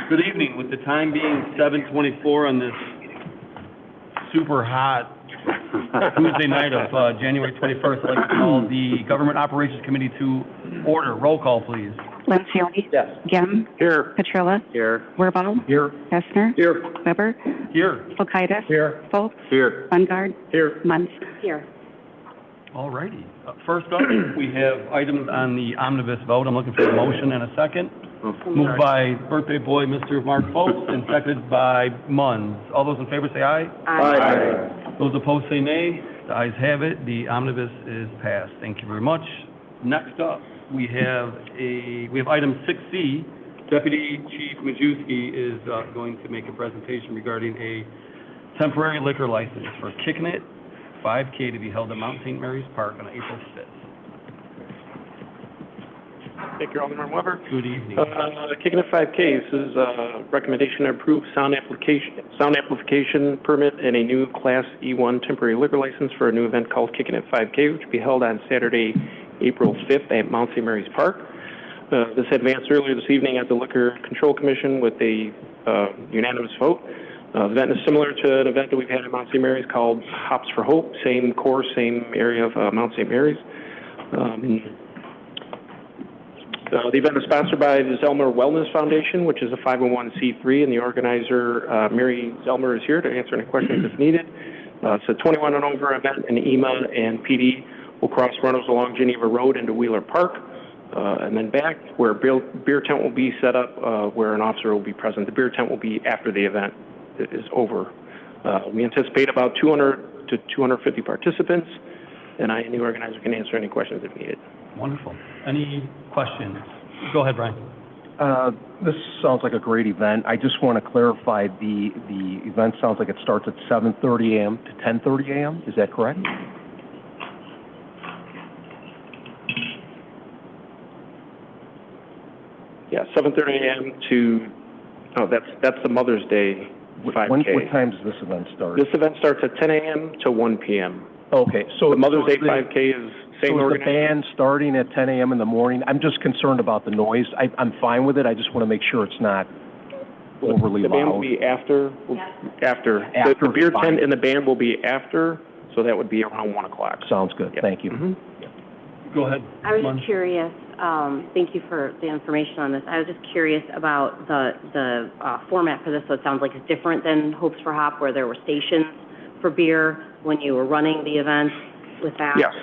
Good evening. With the time being 7:24 on this super hot Tuesday night of January 21st, I'd like to call the Government Operations Committee to order. Roll call, please. Lencioni. Yes. Gem. Here. Petrilla. Here. Wirbal. Here. Kestner. Here. Weber. Here. Folkaitis. Here. Foltz. Here. Bungard. Here. Munz. Here. All righty. First up, we have items on the omnibus vote. I'm looking for a motion and a second. Moved by birthday boy, Mr. Mark Foltz, and seconded by Munz. All those in favor say aye. Aye. Those opposed say nay. The ayes have it. The omnibus is passed. Thank you very much. Next up, we have item 6C. Deputy Chief Majewski is going to make a presentation regarding a temporary liquor license for Kickin' It 5K to be held at Mount St. Mary's Park on April 5th. Thank you, Alderman Weber. Good evening. Kicking it 5K, this is a recommendation to approve sound amplification permit and a new Class E1 temporary liquor license for a new event called Kicking It 5K, which will be held on Saturday, April 5th at Mount St. Mary's Park. This advanced earlier this evening at the Liquor Control Commission with a unanimous vote. The event is similar to an event that we've had at Mount St. Mary's called Hops for Hope, same course, same area of Mount St. Mary's. The event is sponsored by the Zelmer Wellness Foundation, which is a 501c3, and the organizer, Mary Zelmer, is here to answer any questions if needed. It's a 21 and over event, and EMA and PD will cross runners along Geneva Road into Wheeler Park, and then back, where a beer tent will be set up, where an officer will be present. The beer tent will be after the event is over. We anticipate about 200 to 250 participants, and I and the organizer can answer any questions if needed. Wonderful. Any questions? Go ahead, Brian. This sounds like a great event. I just want to clarify, the event sounds like it starts at 7:30 a.m. to 10:30 a.m. Is that correct? Yeah, 7:30 a.m. to, that's the Mother's Day 5K. What time does this event start? This event starts at 10 a.m. to 1 p.m. Okay, so the Mother's Day 5K is same so is the organizer. band starting at 10 a.m. in the morning? I'm just concerned about the noise. I'm fine with it. I just want to make sure it's not overly The band loud. will be after. After The beer fine. tent and the band will be after, so that would be around 1 o'clock. Sounds good. Yep. Thank you. Mm-hmm. Go ahead. I was Munz. just curious, thank you for the information on this. I was just curious about the format for this, so it sounds like it's different than Hopes for Hop, where there were stations for beer when you were running the event with that? Yes,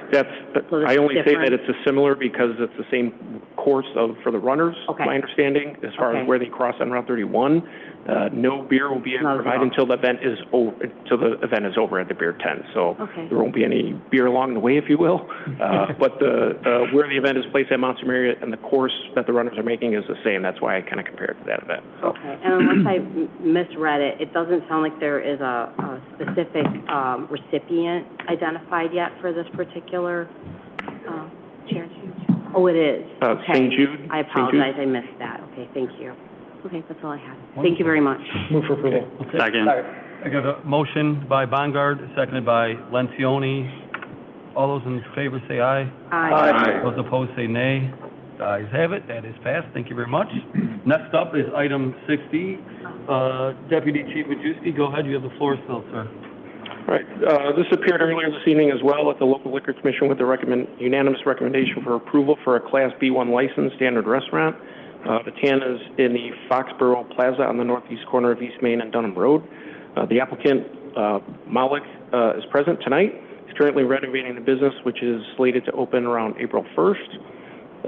So I only say different? that it's a similar because it's the same course for the runners, Okay. my understanding, as far Okay. as where they cross on Route 31. No beer will be Not at provided all. until the event is over at the beer tent. So Okay. there won't be any beer along the way, if you will. But where the event is placed at Mount St. Mary and the course that the runners are making is the same. That's why I kind of compared it to that event. So. Okay, and unless I misread it, it doesn't sound like there is a specific recipient identified yet for this particular charity? Oh, it is? Okay. St. Jude. I apologize, I missed that. Okay, thank you. Okay, that's all I had. Thank you very much. Move for approval. Okay. Second. I got a motion by Bongard, seconded by Lencioni. All those in favor say aye. Aye. Those opposed say nay. The ayes have it. That is passed. Thank you very much. Next up is item 60. Deputy Chief Majewski, go ahead. You have the floor still, sir. Right. This appeared earlier this evening as well at the local liquor commission with the unanimous recommendation for approval for a Class B1 license standard restaurant. The TAN is in the Foxborough Plaza on the northeast corner of East Main and Dunham Road. The applicant, Malik, is present tonight. He's currently renovating the business, which is slated to open around April 1st.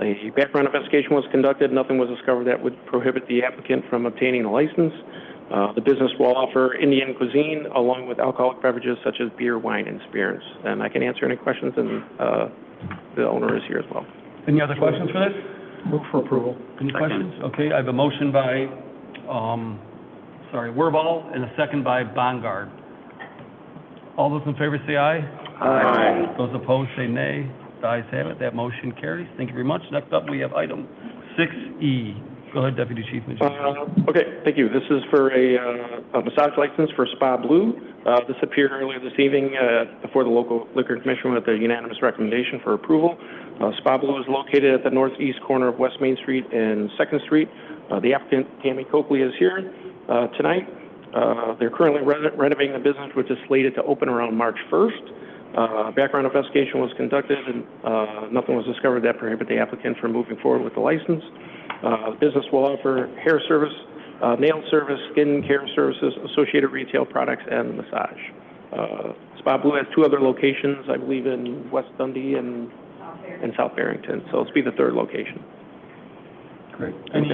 A background investigation was conducted. Nothing was discovered that would prohibit the applicant from obtaining a license. The business will offer Indian cuisine along with alcoholic beverages such as beer, wine, and spirits. And I can answer any questions, and the owner is here as well. Any other questions for this? Move for approval. Any questions? Okay, I have a motion by, Wirbal, and a second by Bongard. All those in favor say aye. Aye. Those opposed say nay. The ayes have it. That motion carries. Thank you very much. Next up, we have item 6E. Go ahead, Deputy Chief Majewski. Okay, thank you. This is for a massage license for Spa Blue. This appeared earlier this evening before the local liquor commission with a unanimous recommendation for approval. Spa Blue is located at the northeast corner of West Main Street and 2nd Street. The applicant, Tammy Coakley, is here tonight. They're currently renovating the business, which is slated to open around March 1st. Background investigation was conducted, and nothing was discovered that prohibited the applicant from moving forward with the license. The business will offer hair service, nail service, skin care services, associated retail products, and massage. Spa Blue has 2 other locations, I believe, in West Dundee and South Barrington. So this will be the 3rd location. Great. Any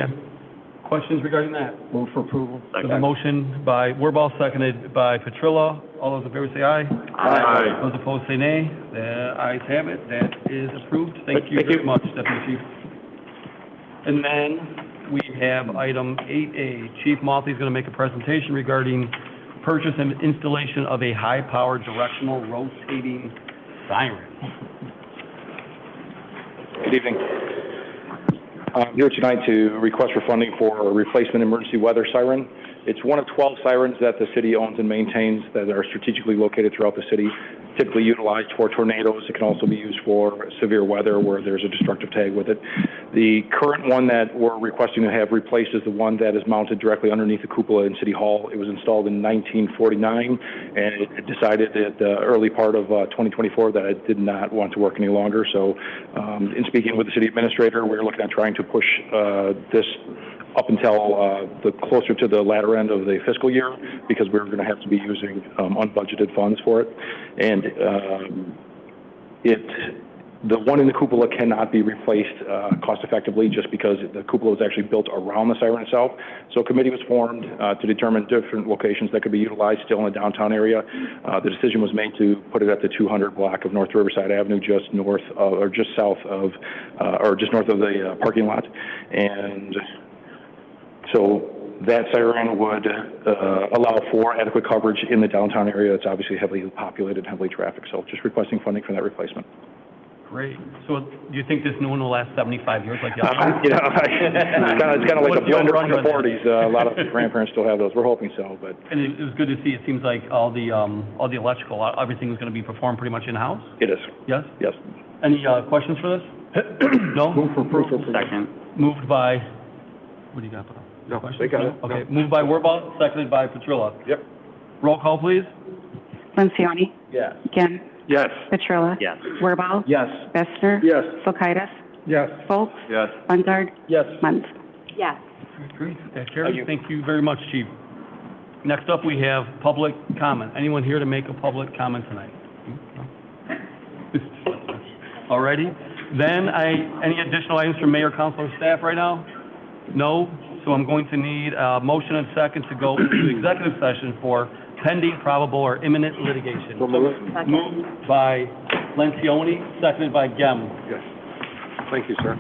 questions regarding that? Move for approval. There's a motion by Wirball, seconded by Petrilla. All those in favor say aye. Aye. Those opposed say nay. The ayes have it. That is approved. Thank you very much, Deputy Chief. And then we have item 8A. Chief Maltby is going to make a presentation regarding purchase and installation of a high-powered directional rotating siren. Good evening. I'm here tonight to request for funding for a replacement emergency weather siren. It's one of 12 sirens that the city owns and maintains that are strategically located throughout the city, typically utilized for tornadoes. It can also be used for severe weather where there's a destructive tag with it. The current one that we're requesting to have replaced is the one that is mounted directly underneath the cupola in City Hall. It was installed in 1949, and it decided at the early part of 2024 that it did not want to work any longer. So in speaking with the city administrator, we're looking at trying to push this up until the closer to the latter end of the fiscal year, because we're going to have to be using unbudgeted funds for it. And the one in the cupola cannot be replaced cost effectively, just because the cupola was actually built around the siren itself. So a committee was formed to determine different locations that could be utilized still in the downtown area. The decision was made to put it at the 200 block of North Riverside Avenue, just north of, or just south of, or just north of the parking lot. And so that siren would allow for adequate coverage in the downtown area. It's obviously heavily populated, heavily trafficked. So just requesting funding for that replacement. Great. So do you think this new one will last 75 years like the other one? You know, it's kind of like a blender from the 40s. A lot of grandparents still have those. We're hoping so, but. And it was good to see. It seems like all the electrical, everything is going to be performed pretty much in-house? It is. Yes? Yes. Any questions for this? No? Move for approval. Second. Moved by, what do you got? No, Questions? they got it. Okay, moved by Wirball, seconded by Petrilla. Yep. Roll call, please. Lencioni. Yes. Gann. Yes. Petrilla. Yes. Wirball. Yes. Bessner. Yes. Kulkaitis. Yes. Foltz. Yes. Bundard. Yes. Mundt. Yes. Great, that carries. Thank you very much, Chief. Next up, we have public comment. Anyone here to make a public comment tonight? All righty. Then any additional items from mayor, council, or staff right now? No? So I'm going to need a motion and second to go into executive session for pending, probable, or imminent litigation. So moved by Lencioni, seconded by Gem. Yes. Thank you, sir.